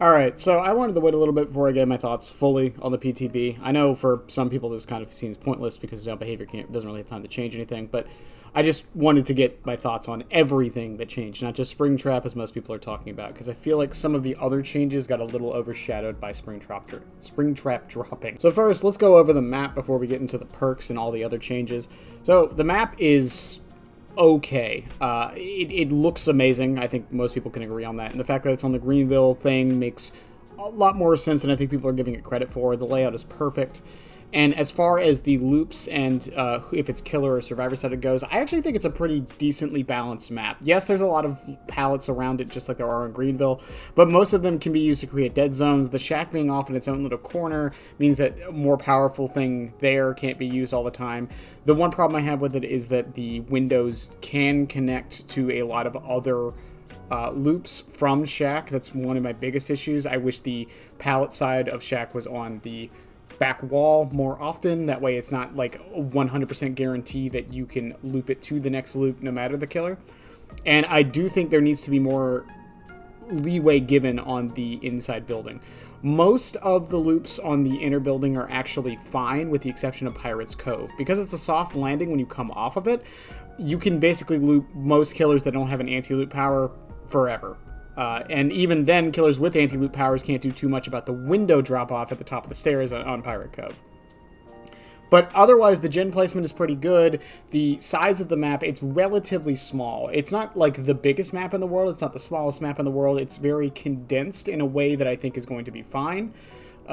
Alright, so I wanted to wait a little bit before I gave my thoughts fully on the PTB. I know for some people this kind of seems pointless because behavior doesn't really have time to change anything, but I just wanted to get my thoughts on everything that changed, not just Springtrap as most people are talking about, because I feel like some of the other changes got a little overshadowed by Springtrap dropping. So first, let's go over the map before we get into the perks and all the other changes. So the map is okay. It looks amazing. I think most people can agree on that. And the fact that it's on the Greenville thing makes a lot more sense than I think people are giving it credit for. The layout is perfect. And as far as the loops and if it's killer or survivor side goes, I actually think it's a pretty decently balanced map. Yes, there's a lot of pallets around it, just like there are in Greenville, but most of them can be used to create dead zones. The shack being off in its own little corner means that a more powerful thing there can't be used all the time. The one problem I have with it is that the windows can connect to a lot of other loops from shack. That's one of my biggest issues. I wish the pallet side of shack was on the back wall more often. That way it's not like a 100% guarantee that you can loop it to the next loop no matter the killer. And I do think there needs to be more leeway given on the inside building. Most of the loops on the inner building are actually fine with the exception of Pirate's Cove. Because it's a soft landing when you come off of it, you can basically loop most killers that don't have an anti-loop power forever. And even then, killers with anti-loop powers can't do too much about the window drop-off at the top of the stairs on Pirate Cove. But otherwise, the gen placement is pretty good. The size of the map, it's relatively small. It's not like the biggest map in the world. It's not the smallest map in the world. It's very condensed in a way that I think is going to be fine.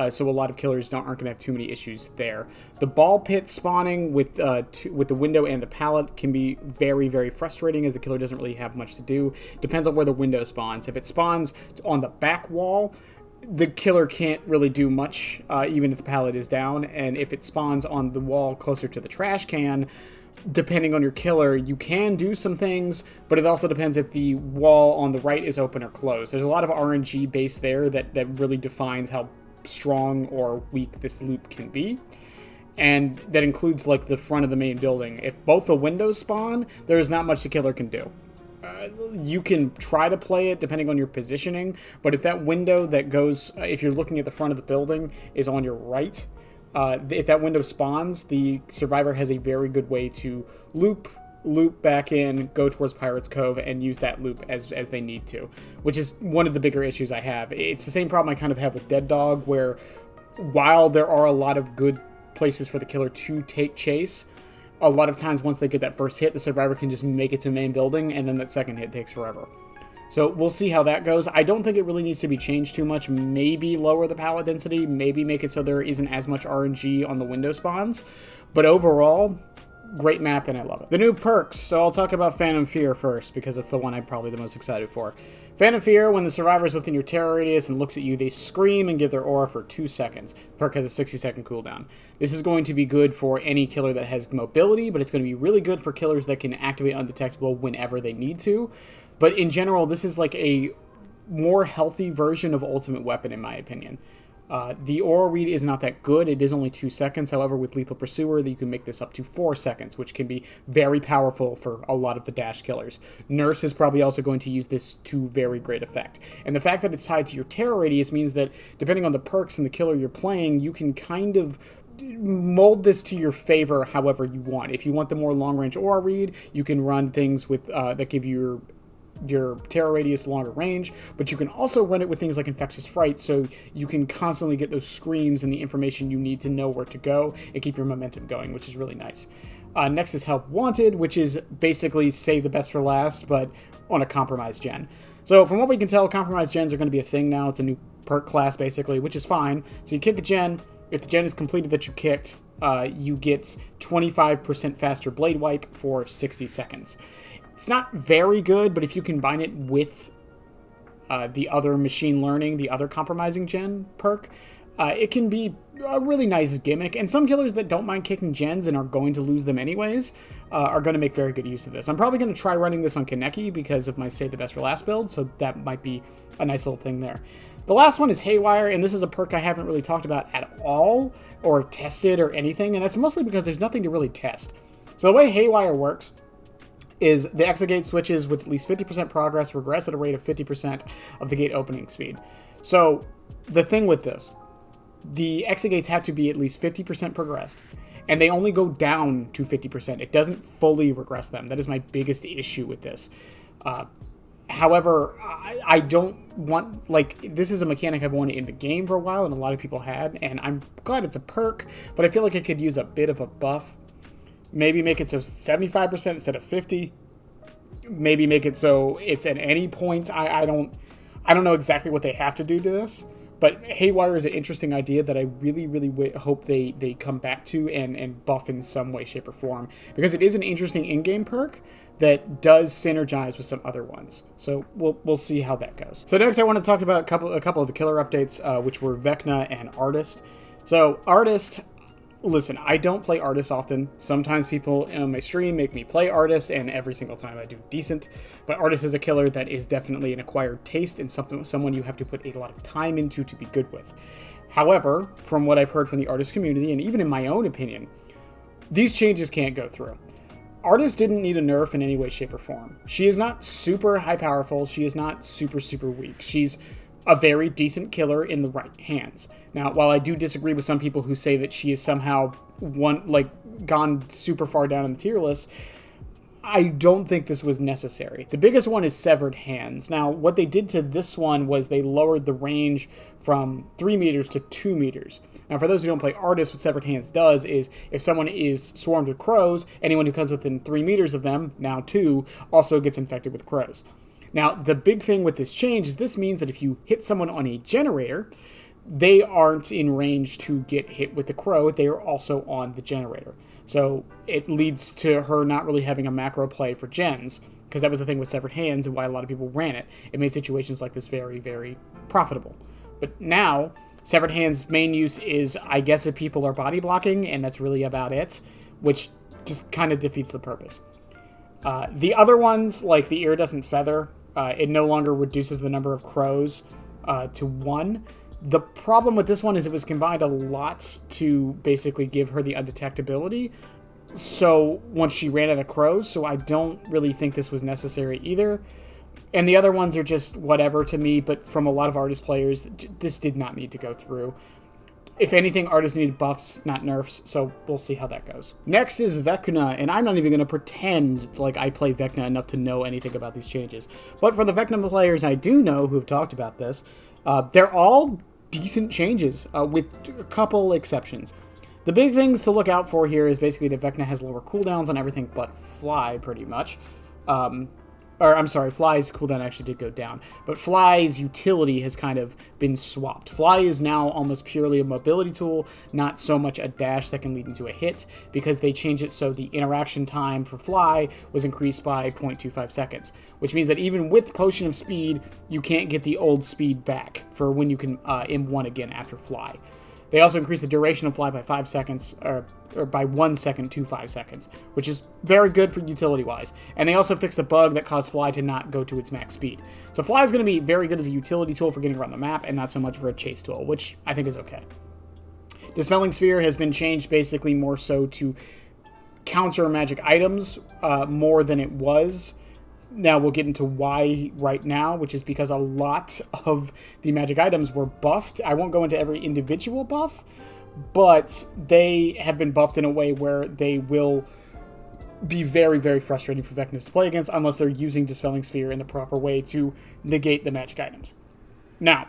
So a lot of killers aren't going to have too many issues there. The ball pit spawning with the window and the pallet can be very, very frustrating as the killer doesn't really have much to do. Depends on where the window spawns. If it spawns on the back wall, the killer can't really do much, even if the pallet is down. And if it spawns on the wall closer to the trash can, depending on your killer, you can do some things, but it also depends if the wall on the right is open or closed. There's a lot of RNG based there that really defines how strong or weak this loop can be, and that includes like the front of the main building. If both the windows spawn, there's not much the killer can do. You can try to play it depending on your positioning, but if that window that goes, if you're looking at the front of the building, is on your right, if that window spawns, the survivor has a very good way to loop back in, go towards Pirate's Cove, and use that loop as they need to, which is one of the bigger issues I have. It's the same problem I kind of have with Dead Dog, where while there are a lot of good places for the killer to take chase, a lot of times once they get that first hit, the survivor can just make it to main building, and then that second hit takes forever. So we'll see how that goes. I don't think it really needs to be changed too much. Maybe lower the pallet density, maybe make it so there isn't as much RNG on the window spawns, but overall, great map, and I love it. The new perks. So I'll talk about Phantom Fear first, because it's the one I'm probably the most excited for. Phantom Fear, when the survivor is within your terror radius and looks at you, they scream and give their aura for 2 seconds. The perk has a 60-second cooldown. This is going to be good for any killer that has mobility, but it's going to be really good for killers that can activate undetectable whenever they need to. But in general, this is like a more healthy version of Ultimate Weapon, in my opinion. The aura read is not that good. It is only 2 seconds. However, with Lethal Pursuer, you can make this up to 4 seconds, which can be very powerful for a lot of the dash killers. Nurse is probably also going to use this to very great effect. And the fact that it's tied to your terror radius means that depending on the perks and the killer you're playing, you can kind of mold this to your favor however you want. If you want the more long-range aura read, you can run things with that give you your terror radius longer range, but you can also run it with things like Infectious Fright, so you can constantly get those screams and the information you need to know where to go and keep your momentum going, which is really nice. Next is Help Wanted, which is basically save the best for last, but on a compromised gen. So from what we can tell, compromised gens are going to be a thing now. It's a new perk class, basically, which is fine. So you kick a gen. If the gen is completed that you kicked, you get 25% faster blade wipe for 60 seconds. It's not very good, but if you combine it with the other machine learning, the other compromising gen perk, it can be a really nice gimmick. And some killers that don't mind kicking gens and are going to lose them anyways are going to make very good use of this. I'm probably going to try running this on Kaneki because of my Save the Best for Last build, so that might be a nice little thing there. The last one is Haywire, and this is a perk I haven't really talked about at all or tested or anything, and that's mostly because there's nothing to really test. So the way Haywire works is the exit gate switches with at least 50% progress regress at a rate of 50% of the gate opening speed. So the thing with this, the exegates have to be at least 50% progressed, and they only go down to 50%. It doesn't fully regress them. That is my biggest issue with this. However, I don't want, like, this is a mechanic I've wanted in the game for a while, and a lot of people had, and I'm glad it's a perk, but I feel like it could use a bit of a buff. Maybe make it so 75% instead of 50. Maybe make it so it's at any point. I don't know exactly what they have to do to this, but Haywire is an interesting idea that I really, really hope they come back to and buff in some way, shape, or form, because it is an interesting in-game perk that does synergize with some other ones. So we'll see how that goes. So next I want to talk about a couple of the killer updates, which were Vecna and Artist. So Artist, listen, I don't play Artist often. Sometimes people on my stream make me play Artist, and every single time I do decent. But Artist is a killer that is definitely an acquired taste and someone you have to put a lot of time into to be good with. However, from what I've heard from the Artist community, and even in my own opinion, these changes can't go through. Artist didn't need a nerf in any way, shape, or form. She is not super high powerful. She is not super, super weak. She's a very decent killer in the right hands. Now, while I do disagree with some people who say that she is somehow gone super far down in the tier list, I don't think this was necessary. The biggest one is Severed Hands. Now, what they did to this one was they lowered the range from 3 meters to 2 meters. Now, for those who don't play Artist, what Severed Hands does is if someone is swarmed with crows, anyone who comes within 3 meters of them, now 2, also gets infected with crows. Now, the big thing with this change is this means that if you hit someone on a generator, they aren't in range to get hit with the crow. They are also on the generator. So it leads to her not really having a macro play for gens, because that was the thing with Severed Hands and why a lot of people ran it. It made situations like this very, very profitable. But now, Severed Hands' main use is, I guess, if people are body blocking, and that's really about it, which just kind of defeats the purpose. The other ones, like the Iridescent Feather, it no longer reduces the number of crows to 1. The problem with this one is it was combined a lot to basically give her the undetectability. So once she ran out of crows, so I don't really think this was necessary either. And the other ones are just whatever to me, but from a lot of Artist players, this did not need to go through. If anything, Artists needed buffs, not nerfs, so we'll see how that goes. Next is Vecna, and I'm not even going to pretend like I play Vecna enough to know anything about these changes. But for the Vecna players I do know who have talked about this, they're all decent changes, with a couple exceptions. The big things to look out for here is basically that Vecna has lower cooldowns on everything but Fly, pretty much. Fly's cooldown actually did go down, but Fly's utility has kind of been swapped. Fly is now almost purely a mobility tool, not so much a dash that can lead into a hit, because they changed it so the interaction time for Fly was increased by 0.25 seconds, which means that even with Potion of Speed, you can't get the old speed back for when you can M1 again after Fly. They also increased the duration of Fly by 5 seconds, or by 1 second to 5 seconds, which is very good for utility-wise. And they also fixed the bug that caused Fly to not go to its max speed. So Fly is going to be very good as a utility tool for getting around the map, and not so much for a chase tool, which I think is okay. Dispelling Sphere has been changed basically more so to counter magic items more than it was. Now we'll get into why right now, which is because a lot of the magic items were buffed. I won't go into every individual buff, but they have been buffed in a way where they will be very, very frustrating for Vecnas to play against unless they're using Dispelling Sphere in the proper way to negate the magic items. Now,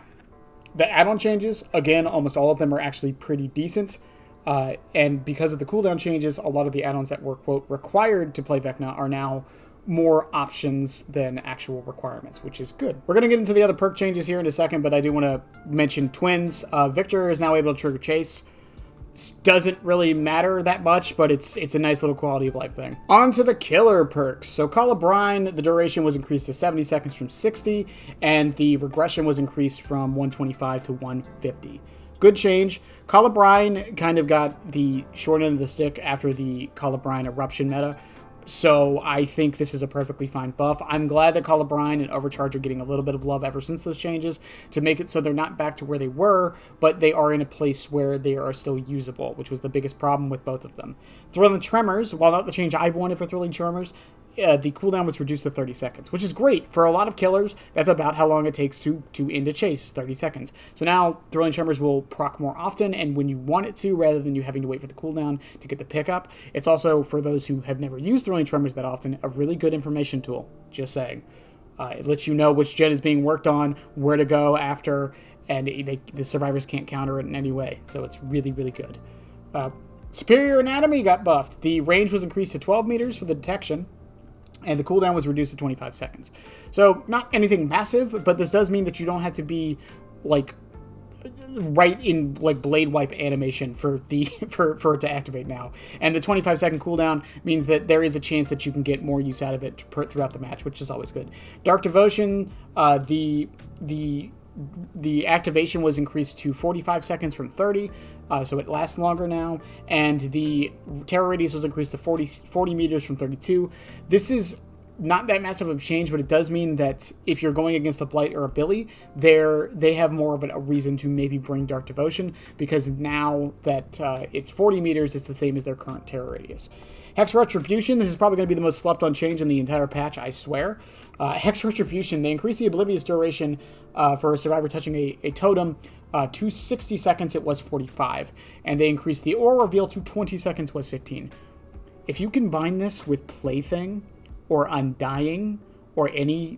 the add-on changes, again, almost all of them are actually pretty decent. And because of the cooldown changes, a lot of the add-ons that were, quote, required to play Vecna are now more options than actual requirements, which is good. We're going to get into the other perk changes here in a second, but I do want to mention Twins. Victor is now able to trigger Chase. Doesn't really matter that much, but it's a nice little quality of life thing. On to the killer perks. So Call of Brine, the duration was increased to 70 seconds from 60, and the regression was increased from 125 to 150. Good change. Call of Brine kind of got the short end of the stick after the Call of Brine eruption meta, so I think this is a perfectly fine buff. I'm glad that Call of Brine and Overcharge are getting a little bit of love ever since those changes to make it so they're not back to where they were, but they are in a place where they are still usable, which was the biggest problem with both of them. Thrilling Tremors, while not the change I've wanted for Thrilling Tremors, the cooldown was reduced to 30 seconds, which is great. For a lot of killers, that's about how long it takes to end a chase, 30 seconds. So now, Thrilling Tremors will proc more often, and when you want it to, rather than you having to wait for the cooldown to get the pickup. It's also, for those who have never used Thrilling Tremors that often, a really good information tool, just saying. It lets you know which gen is being worked on, where to go after, and the survivors can't counter it in any way. So it's really, really good. Superior Anatomy got buffed. The range was increased to 12 meters for the detection, and the cooldown was reduced to 25 seconds. So not anything massive, but this does mean that you don't have to be like right in like blade wipe animation for it to activate now. And the 25-second cooldown means that there is a chance that you can get more use out of it throughout the match, which is always good. Dark Devotion, the activation was increased to 45 seconds from 30, so it lasts longer now, and the terror radius was increased to 40 meters from 32. This is not that massive of a change, but it does mean that if you're going against a Blight or a Billy, they have more of a reason to maybe bring Dark Devotion, because now that it's 40 meters, it's the same as their current terror radius. Hex Retribution, this is probably going to be the most slept on change in the entire patch, I swear. Hex Retribution, they increased the Oblivious duration for a survivor touching a totem to 60 seconds, it was 45. And they increased the Aura Reveal to 20 seconds, was 15. If you combine this with Plaything, or Undying, or any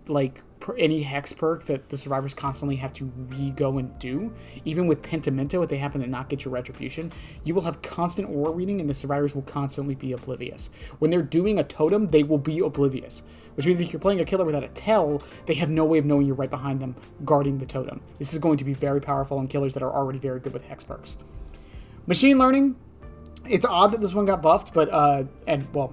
hex perk that the survivors constantly have to re-go and do, even with Pentimento, if they happen to not get your Retribution, you will have constant aura reading, and the survivors will constantly be oblivious. When they're doing a totem, they will be oblivious, which means if you're playing a killer without a tell, they have no way of knowing you're right behind them, guarding the totem. This is going to be very powerful on killers that are already very good with hex perks. Machine Learning, it's odd that this one got buffed, but,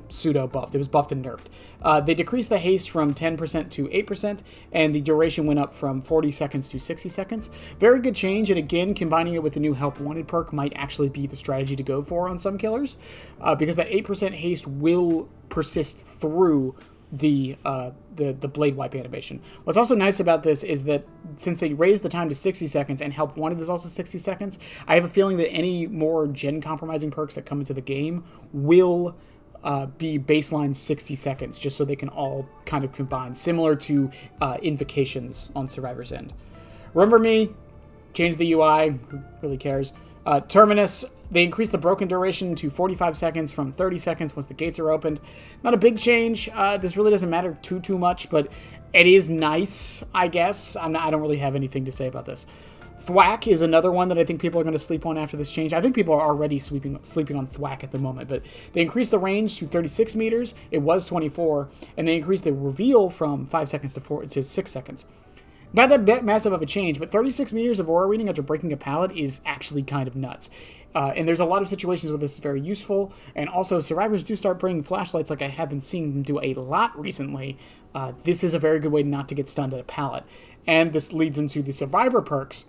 pseudo-buffed. It was buffed and nerfed. They decreased the haste from 10% to 8%, and the duration went up from 40 seconds to 60 seconds. Very good change, and again, combining it with the new Help Wanted perk might actually be the strategy to go for on some killers, because that 8% haste will persist through the blade wipe animation. What's also nice about this is that since they raised the time to 60 seconds and Help Wanted is also 60 seconds, I have a feeling that any more gen compromising perks that come into the game will be baseline 60 seconds, just so they can all kind of combine, similar to Invocations on Survivor's End. Remember Me, change the UI, who really cares? Terminus, they increased the broken duration to 45 seconds from 30 seconds once the gates are opened. Not a big change. This really doesn't matter too much, but it is nice, I guess. I don't really have anything to say about this. Thwack is another one that I think people are going to sleep on after this change. I think people are already sleeping on Thwack at the moment, but they increased the range to 36 meters. It was 24, and they increased the reveal from 5 seconds to 6 seconds. Not that massive of a change, but 36 meters of aura reading after breaking a pallet is actually kind of nuts. And there's a lot of situations where this is very useful, and also survivors do start bringing flashlights like I have been seeing them do a lot recently. This is a very good way not to get stunned at a pallet. And this leads into the survivor perks,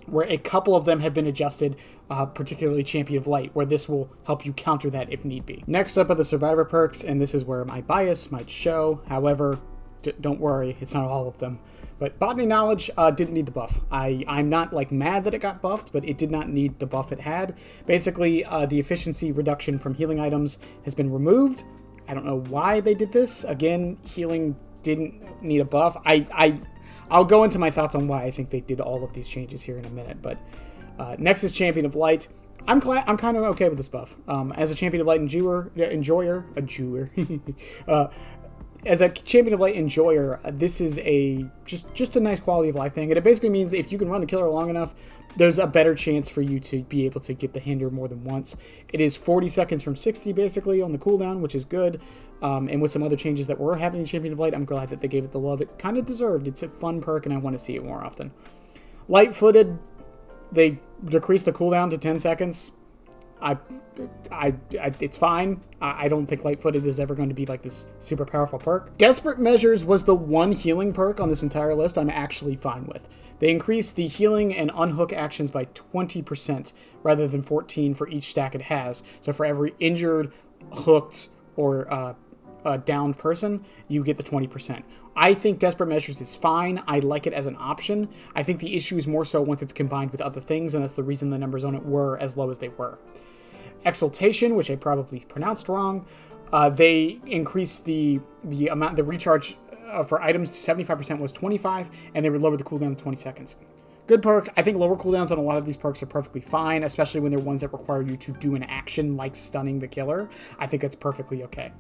where a couple of them have been adjusted, particularly Champion of Light, where this will help you counter that if need be. Next up are the survivor perks, and this is where my bias might show. However, don't worry, it's not all of them. But Botany Knowledge didn't need the buff. I'm not mad that it got buffed, but it did not need the buff it had. Basically, the efficiency reduction from healing items has been removed. I don't know why they did this. Again, healing didn't need a buff. I'll go into my thoughts on why I think they did all of these changes here in a minute. But next is Champion of Light. I'm kind of okay with this buff. As a Champion of Light enjoyer, as a Champion of Light enjoyer, this is just a nice quality of life thing. And it basically means if you can run the killer long enough, there's a better chance for you to be able to get the hinder more than once. It is 40 seconds from 60, basically, on the cooldown, which is good. And with some other changes that were happening in Champion of Light, I'm glad that they gave it the love it kind of deserved. It's a fun perk, and I want to see it more often. Light-footed, they decreased the cooldown to 10 seconds. It's fine. I don't think Light-footed is ever going to be this super powerful perk. Desperate Measures was the one healing perk on this entire list I'm actually fine with. They increased the healing and unhook actions by 20% rather than 14 for each stack it has. So for every injured, hooked, or downed person, you get the 20%. I think Desperate Measures is fine. I like it as an option. I think the issue is more so once it's combined with other things, and that's the reason the numbers on it were as low as they were. Exaltation, which I probably pronounced wrong, They increased the recharge for items to 75% was 25, and they would lower the cooldown to 20 seconds. Good perk. I think lower cooldowns on a lot of these perks are perfectly fine, especially when they're ones that require you to do an action like stunning the killer. I think that's perfectly okay.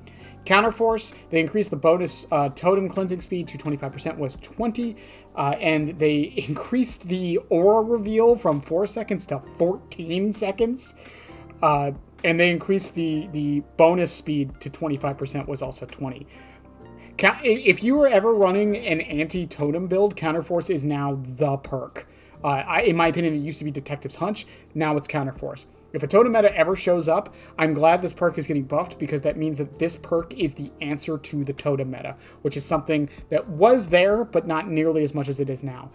Counterforce, they increased the bonus totem cleansing speed to 25%, was 20, and they increased the aura reveal from 4 seconds to 14 seconds, and they increased the bonus speed to 25%, was also 20. If you were ever running an anti-totem build, Counterforce is now the perk. In my opinion, it used to be Detective's Hunch. Now it's Counterforce. If a totem meta ever shows up, I'm glad this perk is getting buffed, because that means that this perk is the answer to the totem meta, which is something that was there, but not nearly as much as it is now.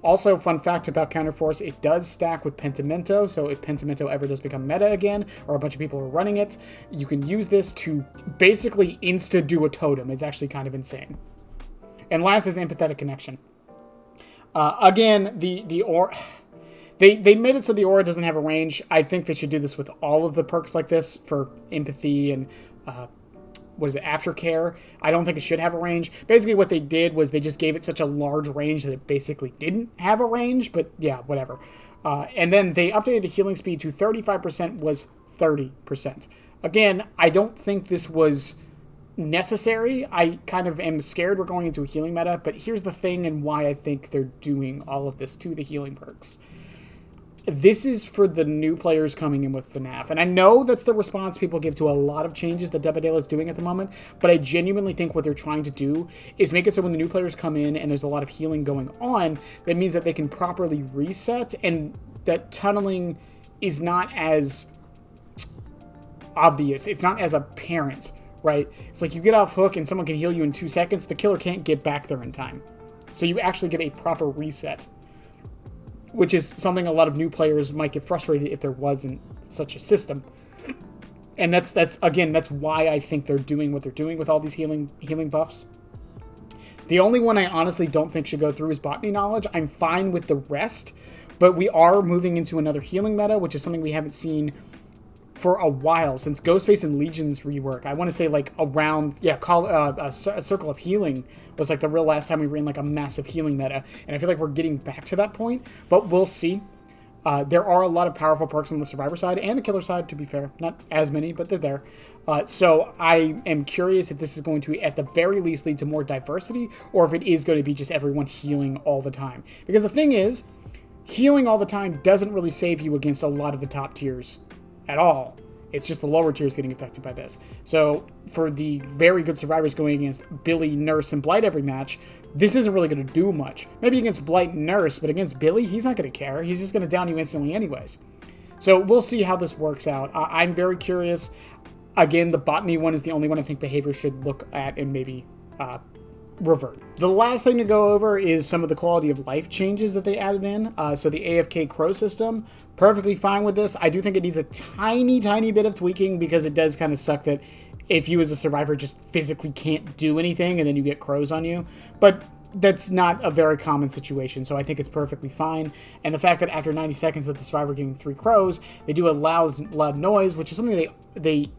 Also, fun fact about Counterforce, it does stack with Pentimento, so if Pentimento ever does become meta again, or a bunch of people are running it, you can use this to basically insta-do a totem. It's actually kind of insane. And last is Empathetic Connection. Again, the aura... They made it so the aura doesn't have a range. I think they should do this with all of the perks like this for empathy and... aftercare. I don't think it should have a range. Basically what they did was they just gave it such a large range that it basically didn't have a range, but yeah, whatever. And then they updated the healing speed to 35%, was 30%. Again, I don't think this was necessary. I kind of am scared we're going into a healing meta, but here's the thing and why I think they're doing all of this to the healing perks. This is for the new players coming in with FNAF. And I know that's the response people give to a lot of changes that Debadela is doing at the moment, but I genuinely think what they're trying to do is make it so when the new players come in and there's a lot of healing going on, that means that they can properly reset, and that tunneling is not as obvious. It's not as apparent, right? It's like you get off hook and someone can heal you in 2 seconds. The killer can't get back there in time. So you actually get a proper reset, which is something a lot of new players might get frustrated if there wasn't such a system. And that's why I think they're doing what they're doing with all these healing buffs. The only one I honestly don't think should go through is Botany Knowledge. I'm fine with the rest, but we are moving into another healing meta, which is something we haven't seen for a while, since Ghostface and Legion's rework. I want to say like around, a Circle of Healing was like the real last time we were in like a massive healing meta, and I feel like we're getting back to that point, but we'll see. There are a lot of powerful perks on the survivor side and the killer side, to be fair. Not as many, but they're there. So I am curious if this is going to, at the very least, lead to more diversity, or if it is going to be just everyone healing all the time. Because the thing is, healing all the time doesn't really save you against a lot of the top tiers at all. It's just the lower tiers getting affected by this. So for the very good survivors going against Billy, Nurse, and Blight every match, this isn't really going to do much. Maybe against Blight and Nurse, but against Billy, he's not going to care. He's just going to down you instantly anyways. So we'll see how this works out. I'm very curious. Again, the Botany one is the only one I think behavior should look at and maybe revert. The last thing to go over is some of the quality of life changes that they added in. So the AFK Crow system, perfectly fine with this. I do think it needs a tiny bit of tweaking, because it does kind of suck that if you as a survivor just physically can't do anything and then you get crows on you. But that's not a very common situation, so I think it's perfectly fine. And the fact that after 90 seconds of the survivor getting 3 crows, they do a loud noise, which is something they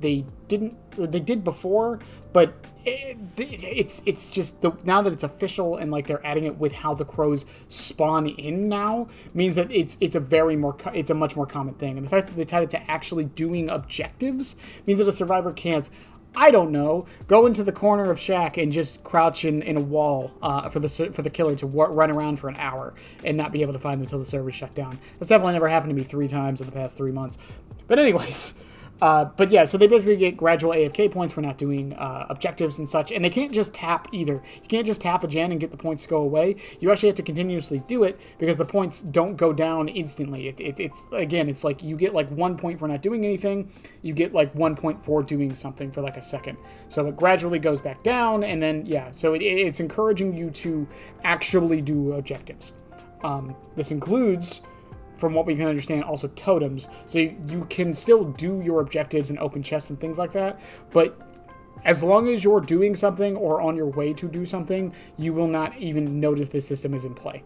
did before, but it's just now that it's official and like they're adding it with how the crows spawn in now, means that it's a much more common thing. And the fact that they tied it to actually doing objectives means that a survivor can't, I don't know, go into the corner of Shack and just crouch in a wall for the killer to run around for an hour and not be able to find them until the server's shut down. That's definitely never happened to me 3 times in the past 3 months. But anyways, but yeah, so they basically get gradual AFK points for not doing objectives and such, and they can't just tap either. You can't just tap a gen and get the points to go away. You actually have to continuously do it, because the points don't go down instantly. It's like you get like 1 point for not doing anything, you get like 1 point for doing something for like a second. So it gradually goes back down, and then, yeah, so it's encouraging you to actually do objectives. This includes, from what we can understand, also totems. So you can still do your objectives and open chests and things like that, but as long as you're doing something or on your way to do something, you will not even notice this system is in play.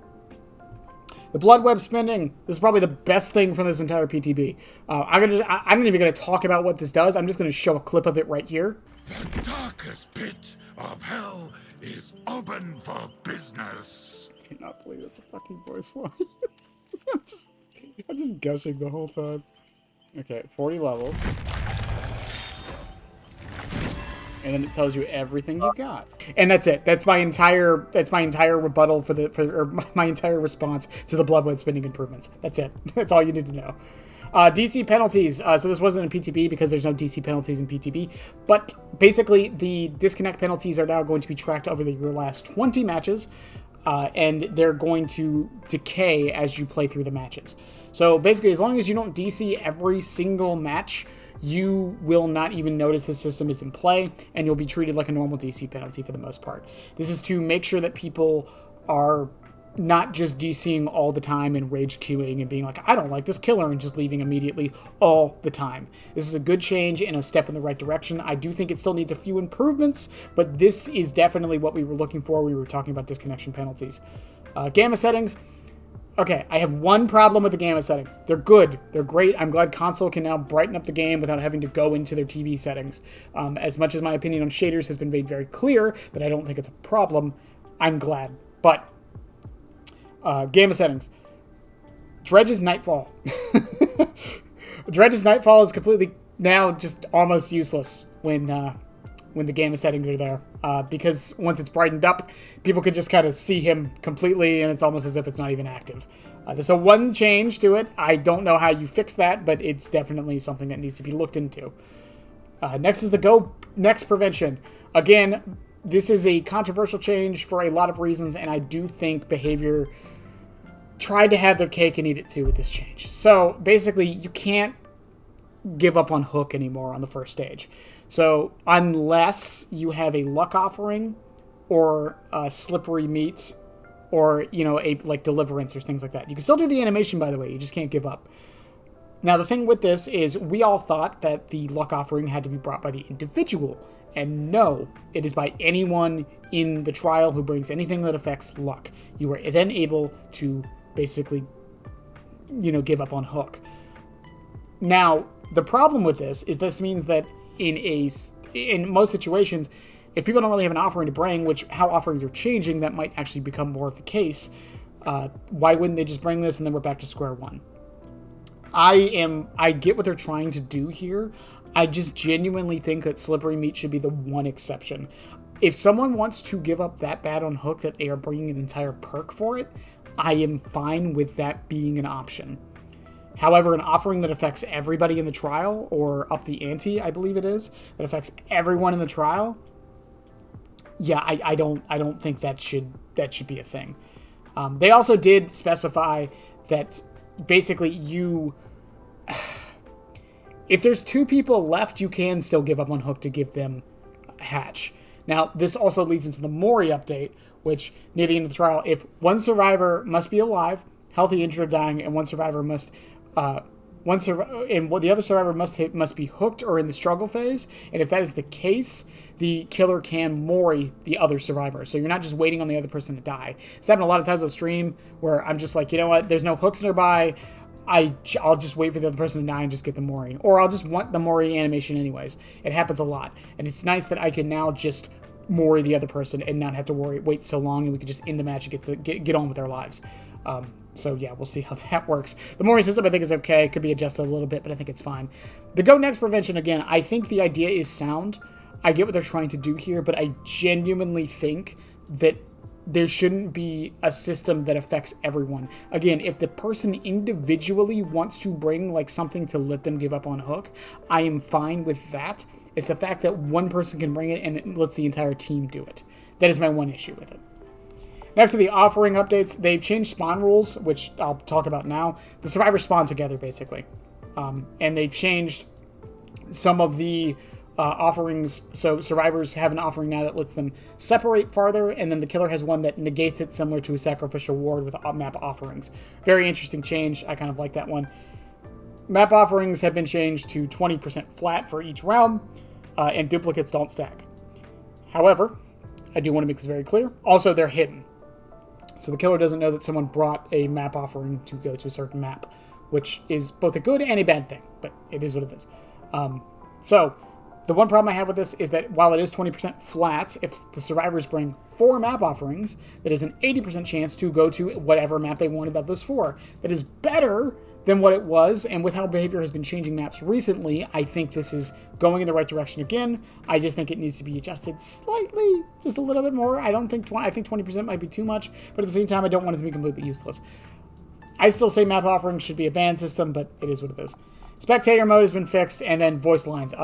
The blood web spending, this is probably the best thing from this entire PTB. I'm not even going to talk about what this does. I'm just going to show a clip of it right here. The darkest pit of hell is open for business. I cannot believe that's a fucking voice line. I'm just gushing the whole time. Okay, 40 levels. And then it tells you everything you got. And that's it. That's my entire rebuttal or my entire response to the Bloodwood spinning improvements. That's it. That's all you need to know. DC penalties. So this wasn't in PTB because there's no DC penalties in PTB. But basically, the disconnect penalties are now going to be tracked over your last 20 matches. And they're going to decay as you play through the matches. So basically, as long as you don't DC every single match, you will not even notice the system is in play, and you'll be treated like a normal DC penalty for the most part. This is to make sure that people are not just DCing all the time and rage queuing and being like, I don't like this killer, and just leaving immediately all the time. This is a good change and a step in the right direction. I do think it still needs a few improvements, but this is definitely what we were looking for. We were talking about disconnection penalties. Gamma settings. Okay, I have one problem with the gamma settings. They're good. They're great. I'm glad console can now brighten up the game without having to go into their TV settings. As much as my opinion on shaders has been made very clear that I don't think it's a problem, I'm glad. But gamma settings. Dredge's Nightfall. Dredge's Nightfall is completely now just almost useless when the gamma settings are there. Because once it's brightened up, people can just kind of see him completely, and it's almost as if it's not even active. There's a one change to it. I don't know how you fix that, but it's definitely something that needs to be looked into. Next is the Go Next prevention. Again, this is a controversial change for a lot of reasons, and I do think Behavior tried to have their cake and eat it too with this change. So basically, you can't give up on Hook anymore on the first stage. So unless you have a luck offering or a slippery meat or, a like deliverance or things like that. You can still do the animation, by the way. You just can't give up. Now, the thing with this is we all thought that the luck offering had to be brought by the individual. And no, it is by anyone in the trial who brings anything that affects luck. You are then able to basically, give up on Hook. Now, the problem with this is this means that in most situations, if people don't really have an offering to bring, which how offerings are changing, that might actually become more of the case. Why wouldn't they just bring this and then we're back to square one? I get what they're trying to do here. I just genuinely think that slippery meat should be the one exception. If someone wants to give up that bad on Hook that they are bringing an entire perk for it, I am fine with that being an option. However, an offering that affects everybody in the trial, or up the ante, I believe it is, that affects everyone in the trial, yeah, I don't think that should be a thing. They also did specify that basically if there's two people left, you can still give up on Hook to give them a hatch. Now, this also leads into the Mori update, which near the end of the trial, if one survivor must be alive, healthy, injured, or dying, and one survivor must the other survivor must be hooked or in the struggle phase, and if that is the case, the killer can Mori the other survivor. So you're not just waiting on the other person to die. It's happened a lot of times on stream where I'm just like, you know what, there's no hooks nearby, I'll just wait for the other person to die and just get the Mori. Or I'll just want the Mori animation anyways. It happens a lot. And it's nice that I can now just Mori the other person and not have to wait so long, and we can just end the match and get on with our lives. So yeah, we'll see how that works. The Mori system I think is okay. It could be adjusted a little bit, but I think it's fine. The Go Next prevention, again, I think the idea is sound. I get what they're trying to do here, but I genuinely think that there shouldn't be a system that affects everyone. Again, if the person individually wants to bring like something to let them give up on Hook, I am fine with that. It's the fact that one person can bring it and it lets the entire team do it. That is my one issue with it. Next to the offering updates, they've changed spawn rules, which I'll talk about now. The survivors spawn together, basically. And they've changed some of the offerings. So survivors have an offering now that lets them separate farther, and then the killer has one that negates it, similar to a sacrificial ward with map offerings. Very interesting change. I kind of like that one. Map offerings have been changed to 20% flat for each realm, and duplicates don't stack. However, I do want to make this very clear. Also, they're hidden. So the killer doesn't know that someone brought a map offering to go to a certain map, which is both a good and a bad thing, but it is what it is. So The one problem I have with this is that while it is 20% flat, if the survivors bring 4 map offerings, that is an 80% chance to go to whatever map they wanted of those 4. That is better than what it was, and with how behavior has been changing maps recently, I think this is going in the right direction again. I just think it needs to be adjusted slightly, just a little bit more. I think 20% might be too much, but at the same time, I don't want it to be completely useless. I still say map offerings should be a ban system, but it is what it is. Spectator mode has been fixed, and then voice lines.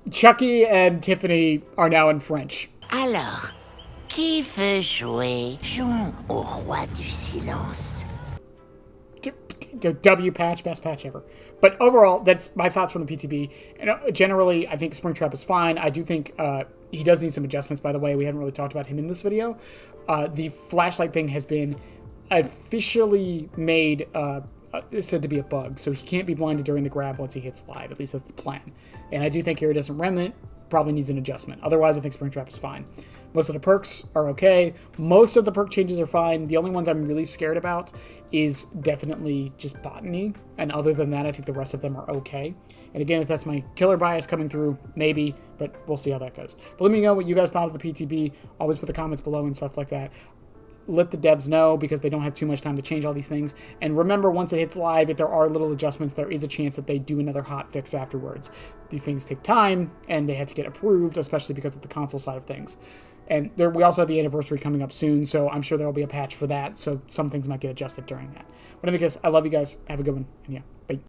Chucky and Tiffany are now in French. Alors, qui veut jouer? Jouons au roi du silence. W patch, best patch ever. But overall, that's my thoughts from the PTB. And generally, I think Springtrap is fine. I do think he does need some adjustments, by the way. We haven't really talked about him in this video. The flashlight thing has been officially made... said to be a bug, so he can't be blinded during the grab once he hits live. At least that's the plan. And I do think Iridescent Remnant probably needs an adjustment. Otherwise, I think Springtrap is fine. Most of the perks are okay. Most of the perk changes are fine. The only ones I'm really scared about is definitely just Botany. And other than that, I think the rest of them are okay. And again, if that's my killer bias coming through, maybe, but we'll see how that goes. But let me know what you guys thought of the PTB. Always put the comments below and stuff like that. Let the devs know, because they don't have too much time to change all these things. And remember, once it hits live, if there are little adjustments, there is a chance that they do another hot fix afterwards. These things take time, and they have to get approved, especially because of the console side of things. And we also have the anniversary coming up soon, so I'm sure there will be a patch for that, so some things might get adjusted during that. But in any case, I love you guys. Have a good one, and yeah, bye.